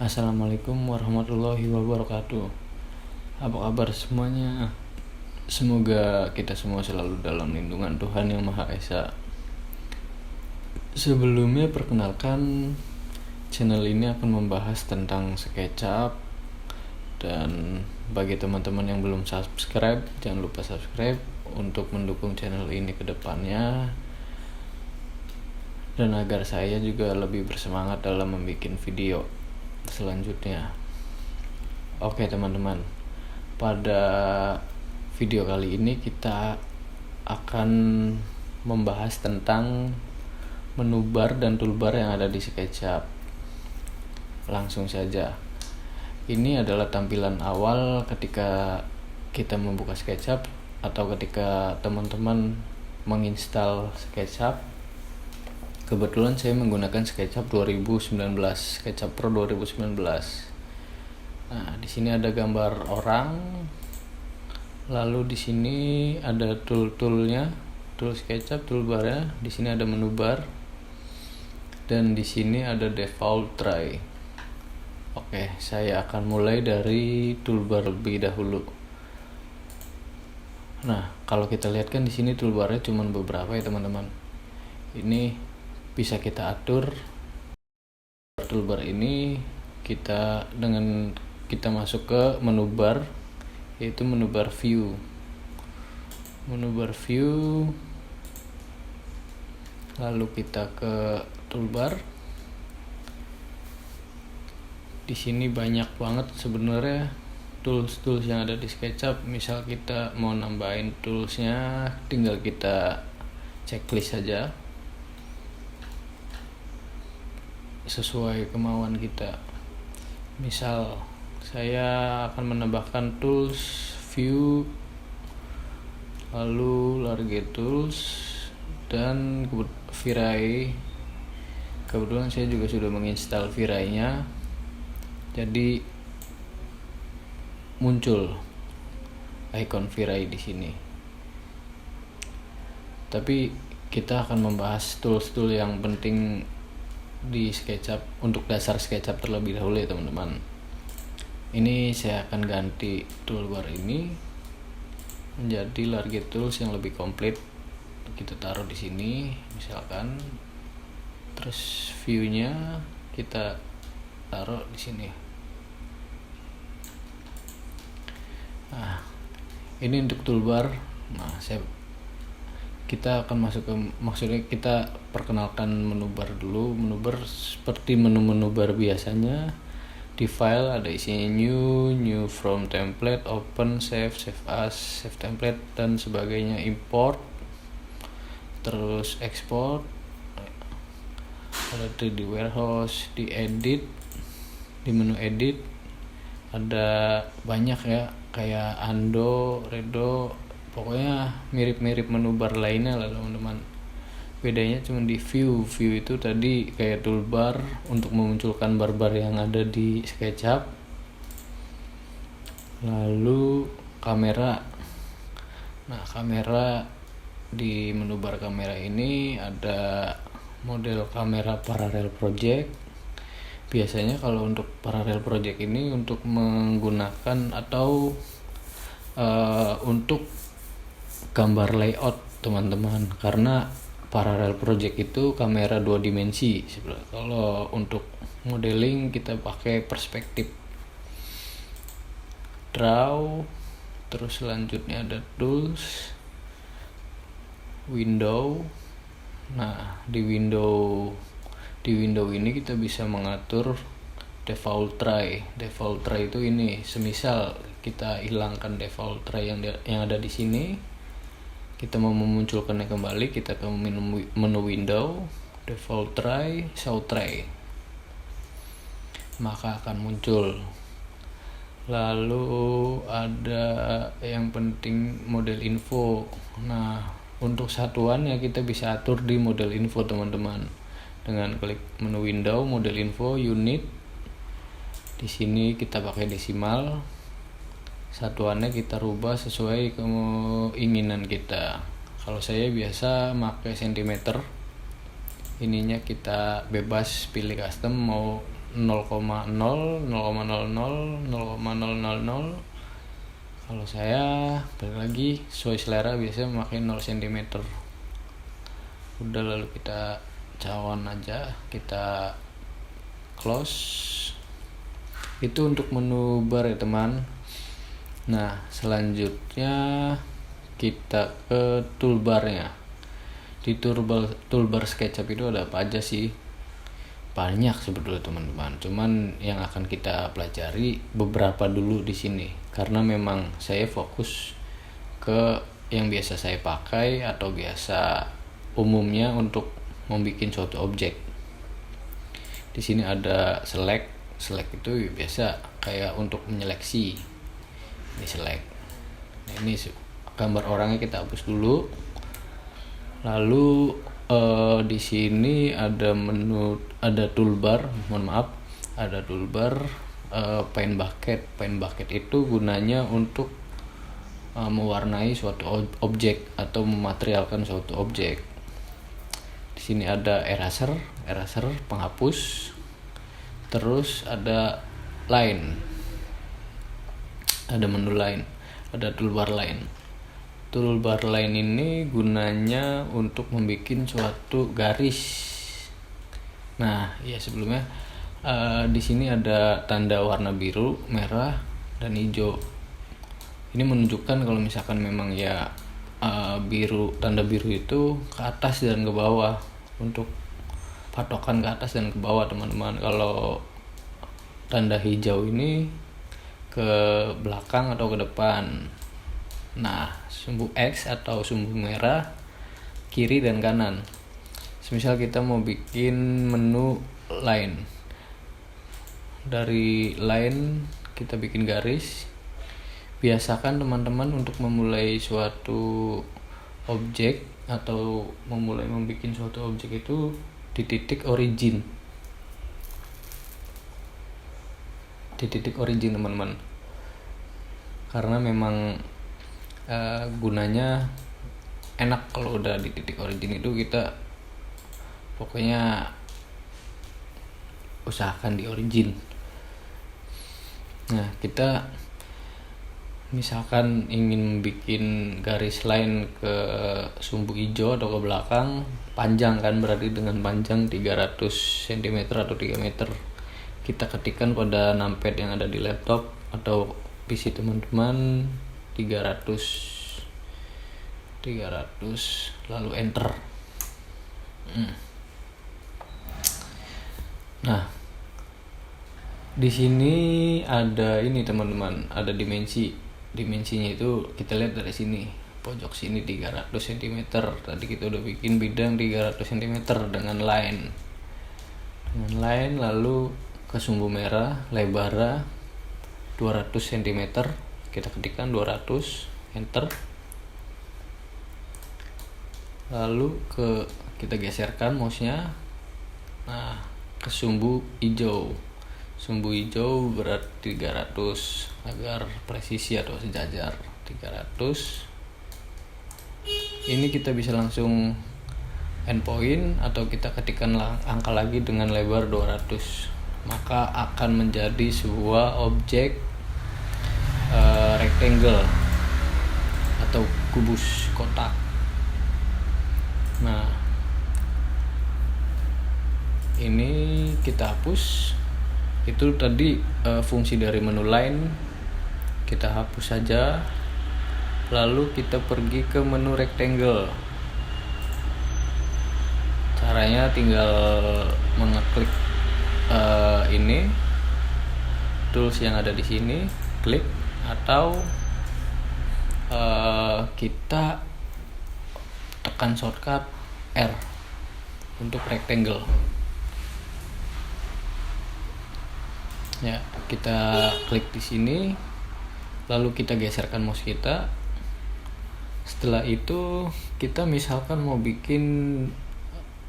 Assalamualaikum warahmatullahi wabarakatuh. Apa kabar semuanya? Semoga kita semua selalu dalam lindungan Tuhan Yang Maha Esa. Sebelumnya perkenalkan, channel ini akan membahas tentang SketchUp. Dan bagi teman-teman yang belum subscribe, jangan lupa subscribe untuk mendukung channel ini ke depannya. Dan agar saya juga lebih bersemangat dalam membuat video selanjutnya. Oke teman-teman, pada video kali ini kita akan membahas tentang menu bar dan toolbar yang ada di SketchUp. Langsung saja, ini adalah tampilan awal ketika kita membuka SketchUp atau ketika teman-teman menginstal SketchUp. Kebetulan saya menggunakan SketchUp 2019, SketchUp Pro 2019. Nah, di sini ada gambar orang. Lalu di sini ada tool-toolnya, tool SketchUp, toolbarnya. Di sini ada menu bar. Dan di sini ada default tray. Oke, saya akan mulai dari toolbar lebih dahulu. Nah, kalau kita lihat kan di sini toolbarnya cuma beberapa ya teman-teman. Ini bisa kita atur. Toolbar ini kita masuk ke menu bar, yaitu menu bar view. Lalu kita ke toolbar. Di sini banyak banget sebenarnya tools yang ada di SketchUp. Misal kita mau nambahin toolsnya, tinggal kita checklist saja sesuai kemauan kita. Misal saya akan menambahkan tools view, lalu large tools, dan V-Ray. Kebetulan saya juga sudah menginstal V-Ray-nya, jadi muncul icon V-Ray di sini. Tapi kita akan membahas tools yang penting di SketchUp untuk dasar SketchUp terlebih dahulu ya teman-teman. Ini saya akan ganti toolbar ini menjadi large tools yang lebih komplit. Kita taruh di sini misalkan. Terus view-nya kita taruh di sini. Nah, ini untuk toolbar. Nah, kita akan masuk ke, maksudnya kita perkenalkan menu bar dulu. Menu bar seperti menu bar biasanya. Di file ada isinya new from template, open, save as, save template, dan sebagainya. Import, terus export, ada 3D warehouse, di edit, di menu edit ada banyak ya, kayak undo, redo, pokoknya mirip-mirip menu bar lainnya lah teman-teman. Bedanya cuma di view itu tadi kayak toolbar untuk memunculkan bar-bar yang ada di SketchUp. Lalu kamera. Nah, kamera, di menu bar kamera ini ada model kamera parallel project. Biasanya kalau untuk parallel project ini untuk menggunakan atau untuk gambar layout teman-teman, karena parallel project itu kamera 2 dimensi. Kalau untuk modeling kita pakai perspektif. Draw, terus selanjutnya ada tools, window. Nah, di window ini kita bisa mengatur default tray. Default tray itu ini, semisal kita hilangkan default tray yang ada di sini, kita mau memunculkannya kembali, kita ke menu window, default tray, show tray, maka akan muncul. Lalu ada yang penting model info. Nah, untuk satuannya kita bisa atur di model info teman-teman, dengan klik menu window, model info, unit. Di sini kita pakai desimal. Satuannya kita rubah sesuai keinginan kita. Kalau saya biasa pakai cm. Ininya kita bebas pilih custom, mau 0,0, kalau saya balik lagi sesuai selera biasanya memakai 0 cm. Udah, lalu kita cawan aja, kita close. Itu untuk menu bar ya teman. Nah selanjutnya kita ke toolbarnya. Di toolbar SketchUp itu ada apa aja sih? Banyak sebetulnya teman-teman. Cuman yang akan kita pelajari beberapa dulu di sini, karena memang saya fokus ke yang biasa saya pakai atau biasa umumnya untuk membuat suatu objek. Di sini ada select itu biasa kayak untuk menyeleksi. Ini select. Nah, ini gambar orangnya kita hapus dulu. Lalu di sini ada menu, ada toolbar, ada toolbar paint bucket. Paint bucket itu gunanya untuk mewarnai suatu objek atau mematerialkan suatu objek. Di sini ada eraser penghapus. Terus ada line, ada menu line, ada toolbar line. Toolbar line ini gunanya untuk membuat suatu garis. Nah, ya sebelumnya di sini ada tanda warna biru, merah, dan hijau. Ini menunjukkan kalau misalkan memang ya tanda biru itu ke atas dan ke bawah, untuk patokan ke atas dan ke bawah teman-teman. Kalau tanda hijau ini ke belakang atau ke depan. Nah, sumbu X atau sumbu merah kiri dan kanan. Semisal kita mau bikin menu line, dari line kita bikin garis. Biasakan teman-teman untuk memulai suatu objek atau memulai membuat suatu objek itu di titik origin. Di titik origin teman-teman. Karena memang gunanya enak kalau udah di titik origin itu, kita pokoknya usahakan di origin. Nah, kita misalkan ingin bikin garis line ke sumbu hijau atau ke belakang, panjang kan, berarti dengan panjang 300 cm atau 3 meter. Kita ketikkan pada numpad yang ada di laptop atau PC teman-teman 300 lalu enter. Nah, di sini ada ini teman-teman, ada dimensinya itu kita lihat dari sini, pojok sini 300 cm. Tadi kita udah bikin bidang 300 cm dengan line, lalu ke sumbu merah lebar 200 cm, kita ketikkan 200, enter. Lalu kita geserkan mouse-nya, nah ke sumbu hijau berarti 300 agar presisi atau sejajar 300. Ini kita bisa langsung endpoint atau kita ketikkan angka lagi dengan lebar 200, maka akan menjadi sebuah objek rectangle atau kubus kotak. Nah, ini kita hapus. Itu tadi fungsi dari menu line, kita hapus saja. Lalu kita pergi ke menu rectangle. Caranya tinggal mengeklik ini tools yang ada di sini, klik, atau kita tekan shortcut R untuk rectangle. Ya, kita klik di sini, lalu kita geserkan mouse kita. Setelah itu kita misalkan mau bikin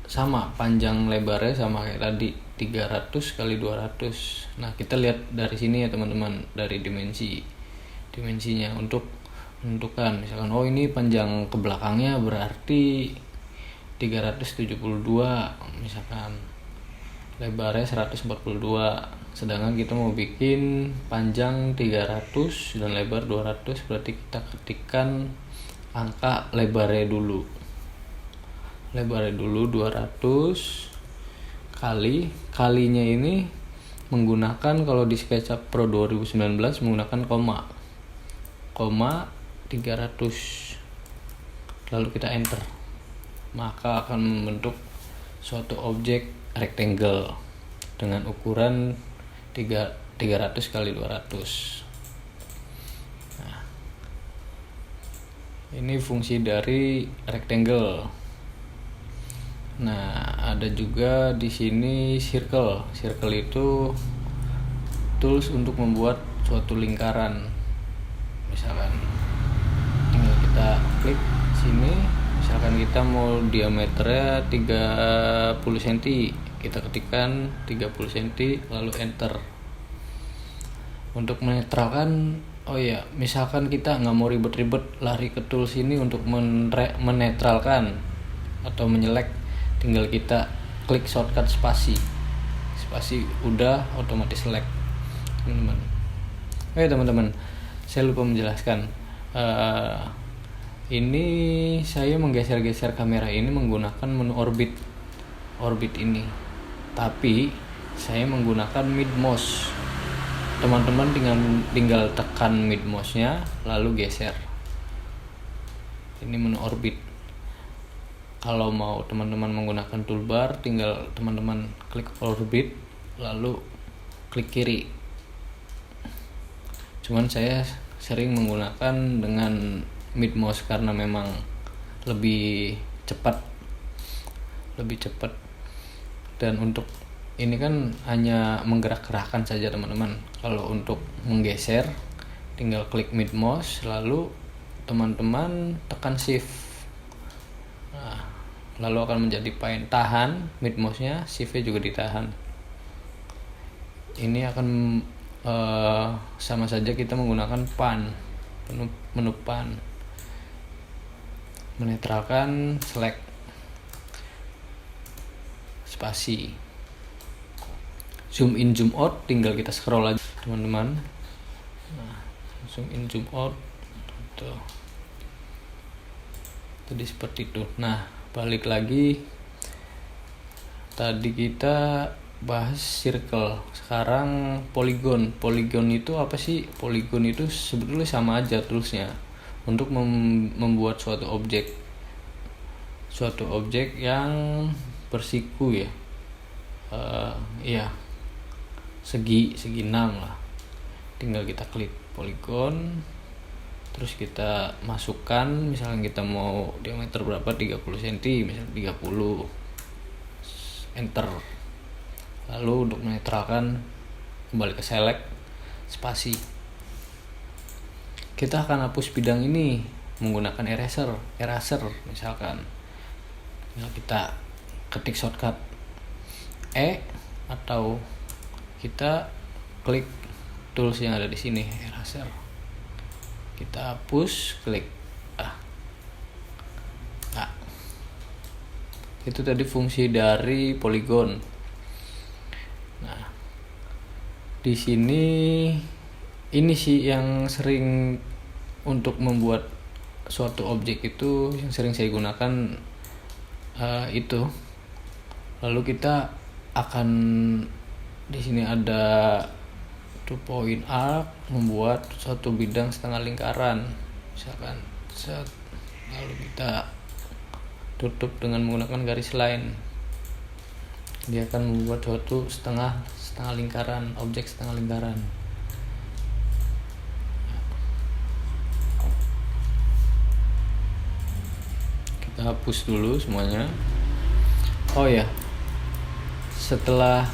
sama panjang lebarnya sama kayak tadi 300 kali 200. Nah, kita lihat dari sini ya teman-teman, dari dimensinya untuk menentukan misalkan ini panjang ke belakangnya berarti 372 misalkan. lebarnya 142, sedangkan kita mau bikin panjang 300 dan lebar 200, berarti kita ketikkan angka lebarnya dulu 200 kalinya ini menggunakan, kalau di SketchUp Pro 2019 menggunakan koma 300, lalu kita enter, maka akan membentuk suatu objek rectangle dengan ukuran 300 kali 200. Nah, ini fungsi dari rectangle. Nah, ada juga di sini circle. Circle itu tools untuk membuat suatu lingkaran. Misalkan tinggal kita klik sini, misalkan kita mau diameternya 30 cm, kita ketikkan 30 cm lalu enter. Untuk menetralkan, misalkan kita nggak mau ribet-ribet lari ke tools ini untuk menetralkan atau menyelek, tinggal kita klik shortcut spasi udah otomatis select, teman-teman. Teman-teman, saya lupa menjelaskan, ini saya menggeser-geser kamera ini menggunakan menu orbit ini, tapi saya menggunakan mid mouse. Teman-teman tinggal tekan mid mouse-nya lalu geser. Ini menu orbit. Kalau mau teman-teman menggunakan toolbar, tinggal teman-teman klik orbit lalu klik kiri. Cuman saya sering menggunakan dengan mid mouse karena memang lebih cepat. Dan untuk ini kan hanya menggerak-gerakkan saja, teman-teman. Kalau untuk menggeser, tinggal klik mid mouse lalu teman-teman tekan shift. Lalu akan menjadi tahan mid mouse-nya, shift-nya juga ditahan. Ini akan sama saja kita menggunakan menu pan. Menetralkan, select, spasi. Zoom in, zoom out, tinggal kita scroll aja, teman-teman. Nah, zoom in, zoom out. Tuh. Jadi seperti itu. Nah, balik lagi, tadi kita bahas circle, sekarang polygon. Polygon itu apa sih? Polygon itu sebetulnya sama aja terusnya untuk membuat suatu objek yang bersiku ya, segi 6 lah. Tinggal kita klik polygon, terus kita masukkan, misalnya kita mau diameter berapa, 30 cm, misalnya 30, enter. Lalu untuk menetralkan, kembali ke select, spasi. Kita akan hapus bidang ini menggunakan eraser misalkan. Nah, kita ketik shortcut E atau kita klik tools yang ada di sini, eraser. Kita hapus, klik Itu tadi fungsi dari polygon. Nah, di sini ini sih yang sering untuk membuat suatu objek itu yang sering saya gunakan itu. Lalu kita akan di sini ada 2 point arc, membuat suatu bidang setengah lingkaran, misalkan lalu kita tutup dengan menggunakan garis line. Dia akan membuat suatu setengah lingkaran, objek setengah lingkaran. Kita hapus dulu semuanya. Setelah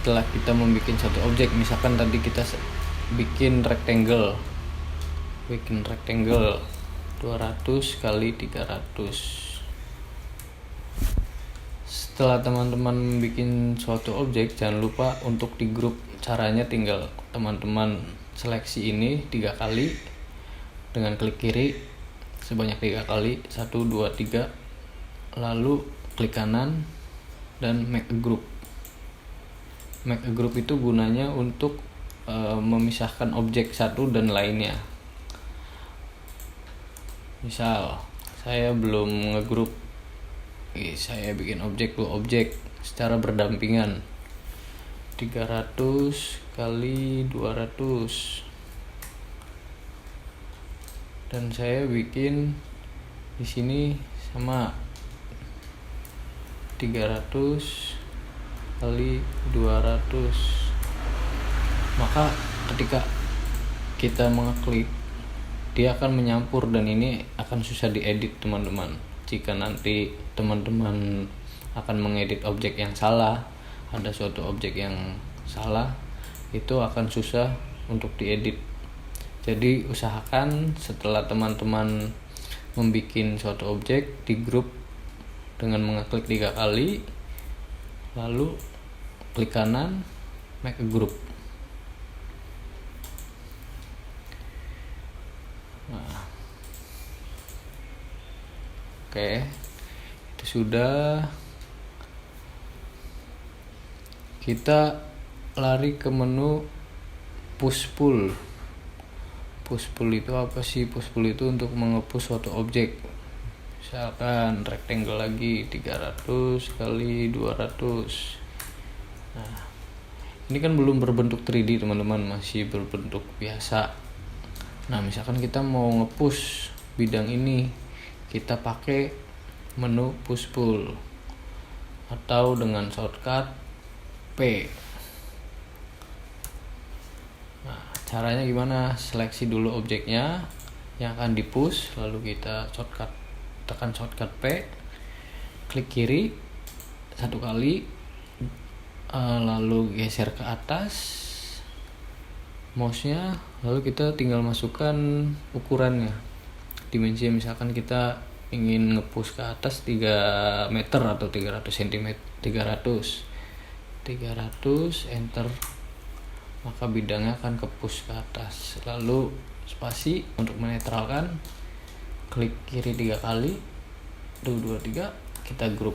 kita membuat satu objek, misalkan tadi kita bikin rectangle 200 kali 300. Setelah teman-teman membuat suatu objek, jangan lupa untuk di grup. Caranya tinggal teman-teman seleksi ini 3 kali dengan klik kiri sebanyak 3 kali, 1, 2, 3, lalu klik kanan dan make a group. Make a group itu gunanya untuk memisahkan objek satu dan lainnya. Misal saya belum ngegroup, saya bikin objek 2 objek secara berdampingan, 300 kali 200, dan saya bikin di sini sama 300 kali 200. Maka ketika kita mengeklik, dia akan menyampur dan ini akan susah diedit teman-teman. Jika nanti teman-teman akan mengedit objek yang salah, ada suatu objek yang salah, itu akan susah untuk diedit. Jadi usahakan setelah teman-teman membuat suatu objek di grup dengan mengeklik 3 kali, lalu klik kanan make a group. Oke, itu sudah. Kita lari ke menu push pull. Push pull itu apa sih? Push pull itu untuk mengepush suatu objek. Misalkan rectangle lagi 300 kali 200. Nah, ini kan belum berbentuk 3D teman-teman, masih berbentuk biasa. Nah, misalkan kita mau ngepush bidang ini, kita pakai menu push pull atau dengan shortcut P. Nah, caranya gimana? Seleksi dulu objeknya yang akan di-push, lalu kita tekan shortcut P, klik kiri 1 kali, lalu geser ke atas mouse-nya, lalu kita tinggal masukkan ukurannya, dimensi. Misalkan kita ingin nge-push ke atas 3 meter atau 300 cm, 300 enter, maka bidangnya akan ke-push ke atas. Lalu spasi untuk menetralkan, klik kiri 3 kali, 1, 2, 3, kita group,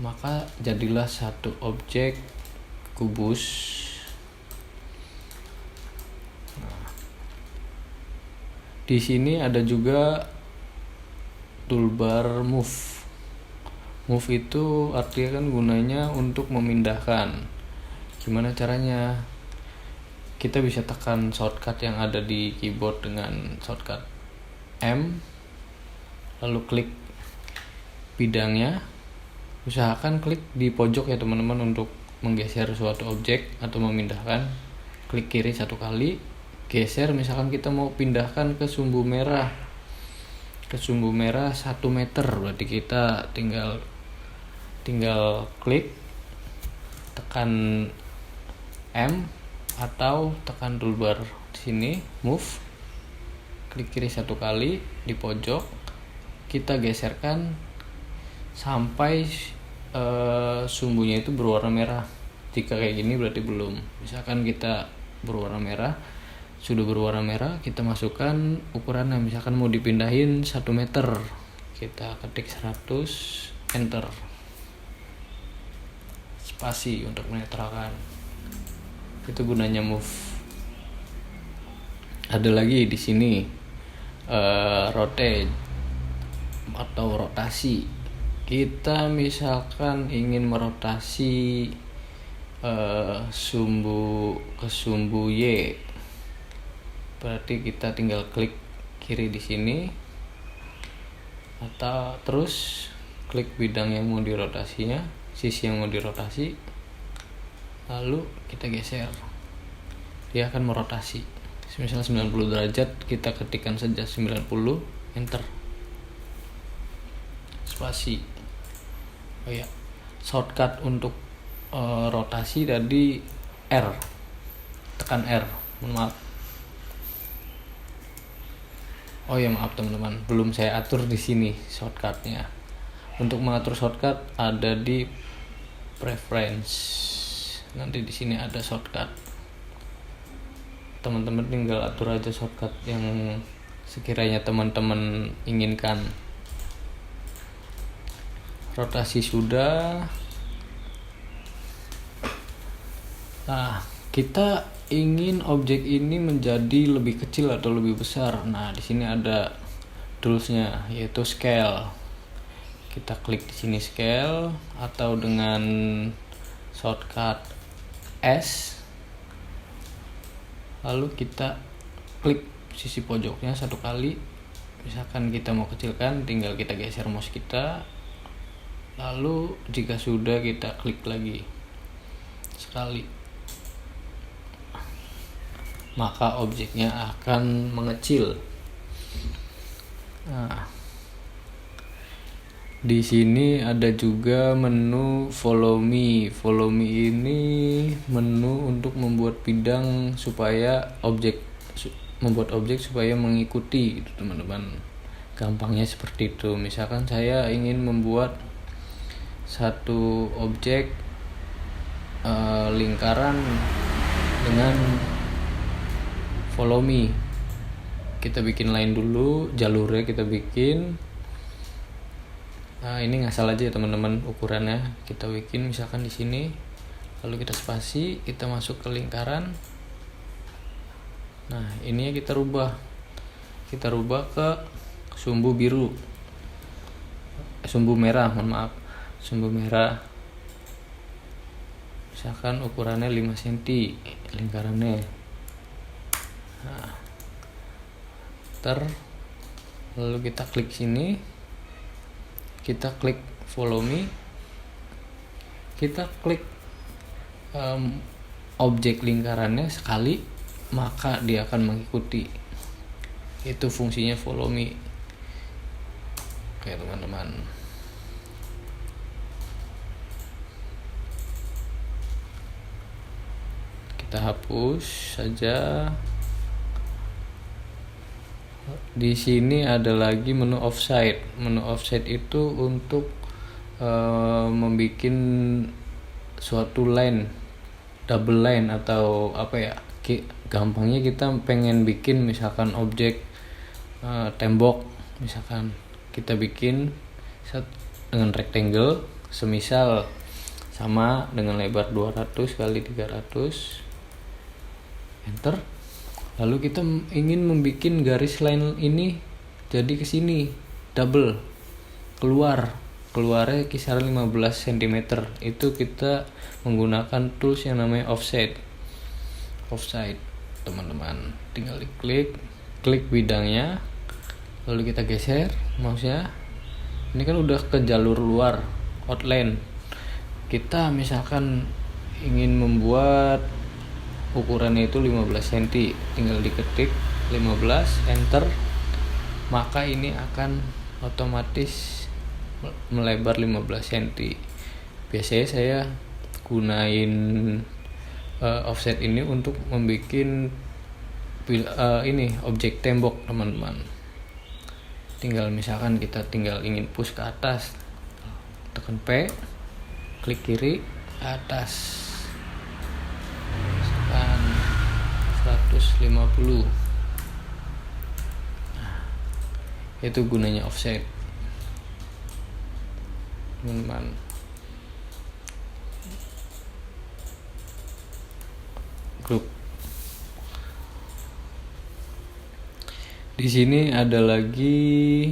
maka jadilah satu objek kubus. Di sini ada juga toolbar move. Move itu artinya kan gunanya untuk memindahkan. Gimana caranya? Kita bisa tekan shortcut yang ada di keyboard dengan shortcut M, lalu klik bidangnya. Usahakan klik di pojok ya teman-teman untuk menggeser suatu objek atau memindahkan. Klik kiri 1 kali, geser. Misalkan kita mau pindahkan ke sumbu merah 1 meter, berarti kita tinggal klik, tekan M atau tekan toolbar di sini move, klik kiri 1 kali di pojok, kita geserkan sampai sumbunya itu berwarna merah. Jika kayak gini berarti belum. Misalkan kita sudah berwarna merah, kita masukkan ukurannya. Misalkan mau dipindahin 1 meter, kita ketik 100, enter, spasi untuk menetralkan. Itu gunanya move. Ada lagi di sini rotate atau rotasi. Kita misalkan ingin merotasi sumbu ke sumbu Y, berarti kita tinggal klik kiri di sini atau terus klik bidang yang mau dirotasinya, sisi yang mau dirotasi, lalu kita geser, dia akan merotasi. Misal 90 derajat, kita ketikkan saja 90, enter, spasi. Oh ya, shortcut untuk rotasi tadi R, tekan R, maaf. Oh ya, maaf teman-teman, belum saya atur di sini shortcutnya. Untuk mengatur shortcut ada di preference. Nanti di sini ada shortcut. Teman-teman tinggal atur aja shortcut yang sekiranya teman-teman inginkan. rotasi sudah. Nah, kita ingin objek ini menjadi lebih kecil atau lebih besar. Nah, di sini ada toolsnya, yaitu scale. Kita klik di sini scale, atau dengan shortcut S, lalu kita klik sisi pojoknya satu kali. Misalkan kita mau kecilkan, tinggal kita geser mouse kita, lalu jika sudah kita klik lagi sekali, maka objeknya akan mengecil. Nah, di sini ada juga menu follow me. Follow me ini menu untuk membuat bidang supaya membuat objek supaya mengikuti, gitu teman-teman. Gampangnya seperti itu. Misalkan saya ingin membuat satu objek lingkaran dengan follow me. Kita bikin line dulu, jalurnya kita bikin. Nah, ini ngasal aja ya teman-teman ukurannya. Kita bikin misalkan di sini, lalu kita spasi, kita masuk ke lingkaran. Nah, ini kita rubah. Kita rubah ke sumbu biru. Sumbu merah, mohon maaf. Sumbu merah. Misalkan ukurannya 5 cm lingkarannya. Nah, lalu kita klik sini. Kita klik follow me. Kita klik objek lingkarannya sekali, maka dia akan mengikuti. Itu fungsinya follow me. Oke teman-teman, kita hapus saja. Di sini ada lagi menu offset. Menu offset itu untuk membuat suatu line, double line atau apa ya? Gampangnya kita pengen bikin misalkan objek tembok, misalkan kita bikin dengan rectangle, semisal sama dengan lebar 200 kali 300, enter. Lalu kita ingin membuat garis line ini jadi ke sini double, keluarnya kisaran 15 cm. Itu kita menggunakan tools yang namanya offset teman-teman. Tinggal klik bidangnya, lalu kita geser mouse-nya. Ini kan udah ke jalur luar, outline. Kita misalkan ingin membuat ukurannya itu 15 cm, tinggal diketik 15, enter, maka ini akan otomatis melebar 15 cm. Biasanya saya gunain offset ini untuk membuat ini objek tembok teman-teman. Tinggal misalkan kita ingin push ke atas, tekan P, klik kiri, atas 150. Nah, itu gunanya offset teman-teman. Grup. Di sini ada lagi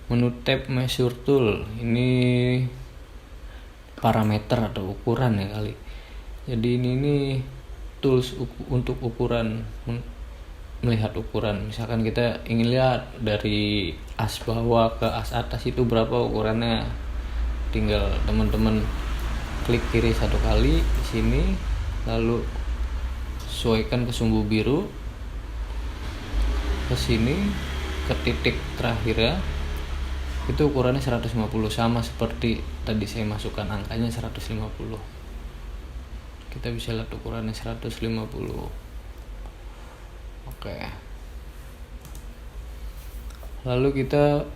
menu tab measure tool. Ini parameter atau ukuran ya kali. Jadi ini tools untuk ukuran, melihat ukuran. Misalkan kita ingin lihat dari as bawah ke as atas itu berapa ukurannya, tinggal teman-teman klik kiri satu kali di sini, lalu sesuaikan ke sumbu biru, ke sini ke titik terakhir ya, itu ukurannya 150, sama seperti tadi saya masukkan angkanya 150. Kita bisa lihat ukurannya 150. Oke. Lalu kita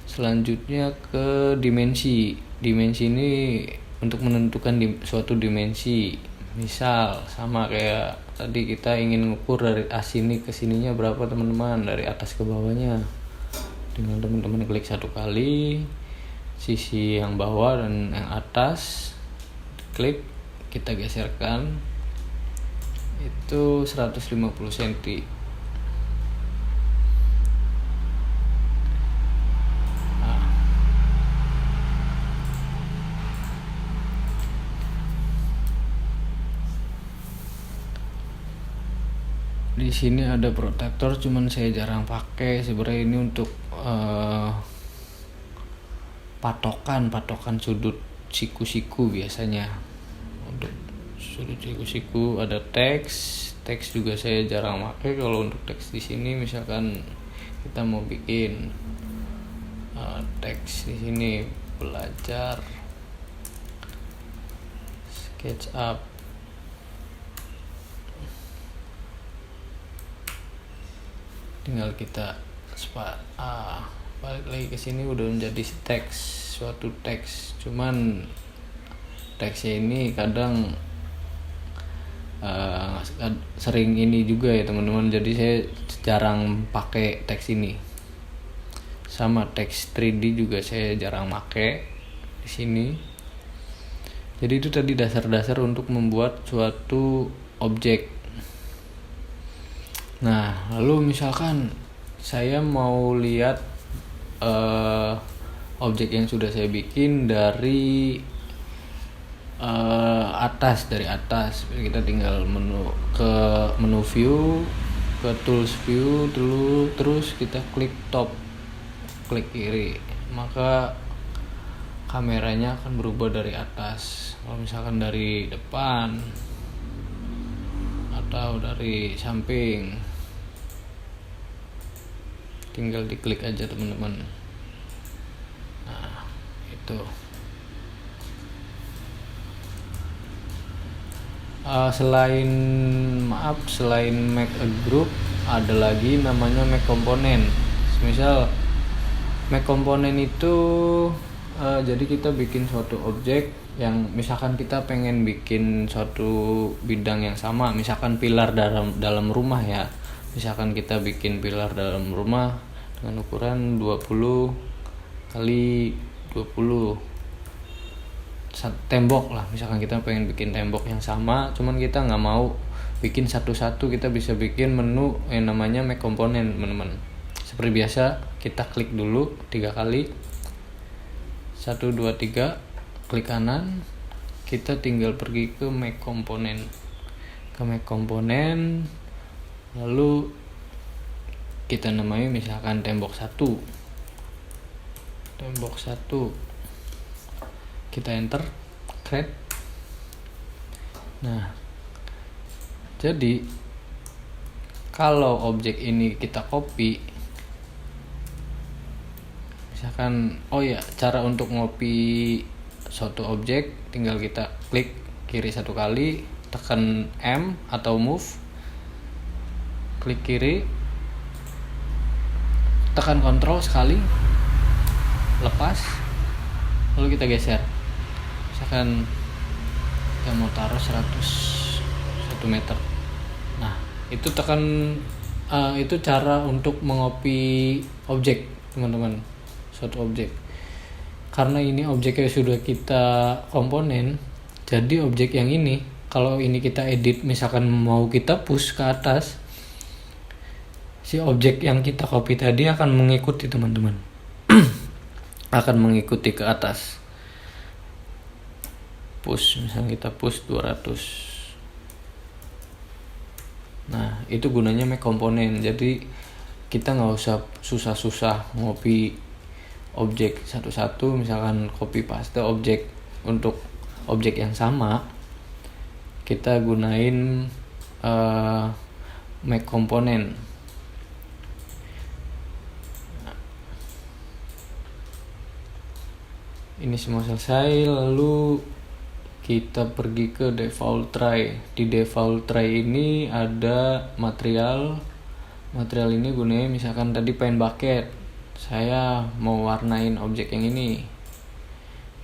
selanjutnya ke dimensi. Dimensi ini untuk menentukan suatu dimensi. Misal sama kayak tadi, kita ingin mengukur dari as ini ke sininya berapa teman-teman, dari atas ke bawahnya. Dengan teman-teman klik satu kali, sisi yang bawah dan yang atas, klik, kita geserkan itu 150 cm. Di sini ada protektor, cuman saya jarang pakai. Sebenarnya ini untuk patokan sudut siku-siku biasanya. Untuk sudut siku-siku ada teks juga saya jarang pakai. Kalau untuk teks di sini, misalkan kita mau bikin teks di sini belajar SketchUp, tinggal kita balik lagi ke sini, udah menjadi suatu teks. Cuman teksnya ini kadang sering ini juga ya teman-teman, jadi saya jarang pakai teks ini. Sama teks 3D juga saya jarang pakai di sini. Jadi itu tadi dasar-dasar untuk membuat suatu objek. Nah, lalu misalkan saya mau lihat objek yang sudah saya bikin dari atas. Kita tinggal menu view, ke tools view dulu, terus kita klik top, klik kiri, maka kameranya akan berubah dari atas. Kalau misalkan dari depan atau dari samping, tinggal diklik aja teman-teman. Nah, itu selain make a group, ada lagi namanya make component. Misal make component itu jadi kita bikin suatu objek yang misalkan kita pengen bikin suatu bidang yang sama, misalkan pilar dalam rumah ya. Misalkan kita bikin pilar dalam rumah dengan ukuran 20 kali 20 tembok lah. Misalkan kita pengen bikin tembok yang sama, cuman kita nggak mau bikin satu-satu, kita bisa bikin menu yang namanya make component teman-teman. Seperti biasa, kita klik dulu 3 kali, 1, 2, 3, klik kanan, kita tinggal pergi ke make component. Lalu kita namai misalkan tembok 1, kita enter, create. Nah, jadi kalau objek ini kita copy, misalkan cara untuk ngopi suatu objek, tinggal kita klik kiri 1 kali, tekan M atau move, klik kiri, tekan Ctrl sekali, lepas, lalu kita geser. Misalkan kita mau taruh 1 meter. Nah, itu itu cara untuk mengopi objek teman-teman, suatu objek. Karena ini objeknya sudah kita komponen, jadi objek yang ini, kalau ini kita edit, misalkan mau kita push ke atas, si objek yang kita copy tadi akan mengikuti teman-teman. Akan mengikuti ke atas. Push, misalnya kita push 200. Nah, itu gunanya make komponen. Jadi kita nggak usah susah-susah ngopi objek satu-satu. Misalkan copy paste objek untuk objek yang sama, kita gunain make komponen. Ini semua selesai, lalu kita pergi ke default tray. Di default tray ini ada material ini gunanya misalkan tadi paint bucket, saya mau warnain objek yang ini,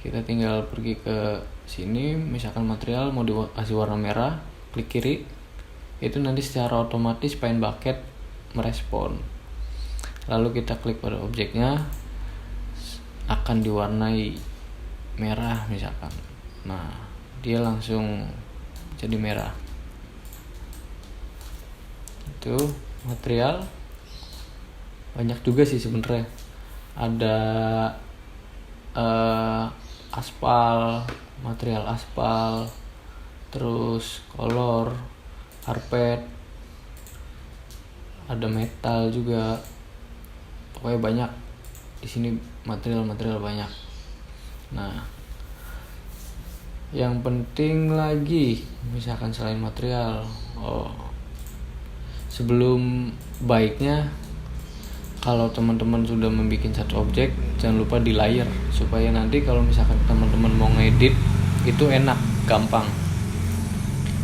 kita tinggal pergi ke sini, misalkan material mau dikasih warna merah, klik kiri, itu nanti secara otomatis paint bucket merespon. Lalu kita klik pada objeknya, akan diwarnai merah misalkan. Nah, dia langsung jadi merah. Itu material banyak juga sih sebenarnya. Ada aspal, material aspal, terus kolor, karpet, ada metal juga. Pokoknya banyak di sini, material banyak. Nah, yang penting lagi misalkan selain material, sebelum baiknya kalau teman-teman sudah membuat satu objek, jangan lupa di layer supaya nanti kalau misalkan teman-teman mau ngedit itu enak, gampang.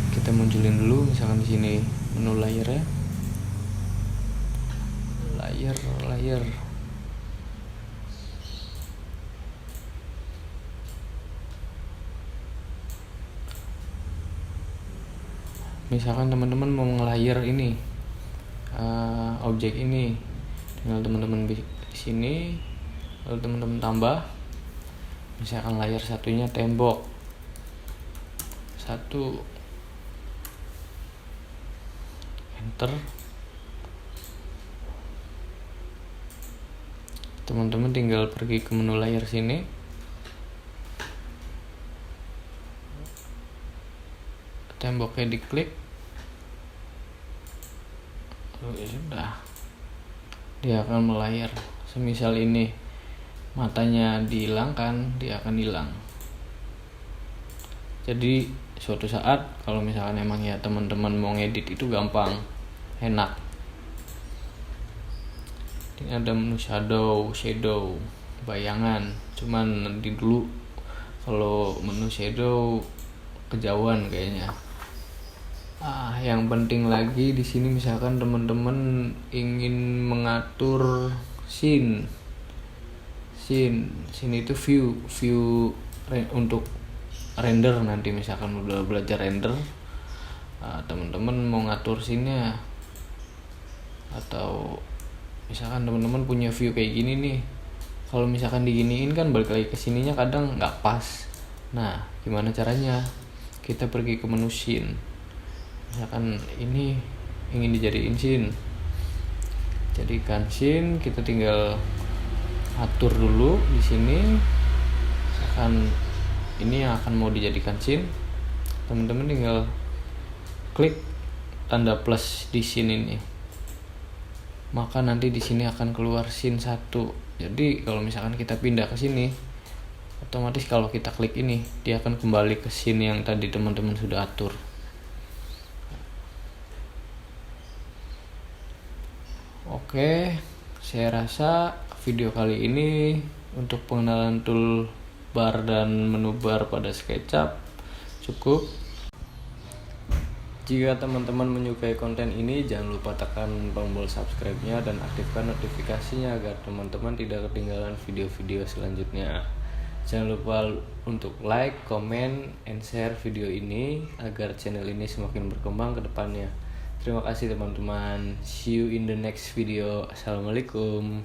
Kita munculin dulu misalkan di sini menu layernya. Layer. Misalkan teman-teman mau nge-layer ini objek ini, tinggal teman-teman di sini, lalu teman-teman tambah. Misalkan layer satunya tembok, satu, enter. Teman-teman tinggal pergi ke menu layer sini, temboknya diklik, lalu ya sudah, dia akan melayar. Semisal ini matanya dihilangkan, dia akan hilang. Jadi suatu saat kalau misalkan emang ya teman-teman mau ngedit itu gampang, enak. Ini ada menu shadow, bayangan. Cuman nanti dulu kalau menu shadow kejauhan kayaknya. Yang penting lagi di sini misalkan teman-teman ingin mengatur scene itu view untuk render. Nanti misalkan udah belajar render, teman-teman mau ngatur scene-nya, atau misalkan teman-teman punya view kayak gini nih, kalau misalkan diginiin kan balik lagi ke sininya kadang nggak pas. Nah, gimana caranya? Kita pergi ke menu scene. Misalkan ini ingin dijadiin scene, jadikan scene, kita tinggal atur dulu di sini. Misalkan ini yang akan mau dijadikan scene, teman-teman tinggal klik tanda plus di scene ini, maka nanti di sini akan keluar scene 1. Jadi kalau misalkan kita pindah ke sini, otomatis kalau kita klik ini, dia akan kembali ke scene yang tadi teman-teman sudah atur. Oke, saya rasa video kali ini untuk pengenalan toolbar dan menu bar pada SketchUp cukup. Jika teman-teman menyukai konten ini, jangan lupa tekan tombol subscribe-nya dan aktifkan notifikasinya agar teman-teman tidak ketinggalan video-video selanjutnya. Jangan lupa untuk like, comment, and share video ini agar channel ini semakin berkembang ke depannya. Terima kasih teman-teman. See you in the next video. Assalamualaikum.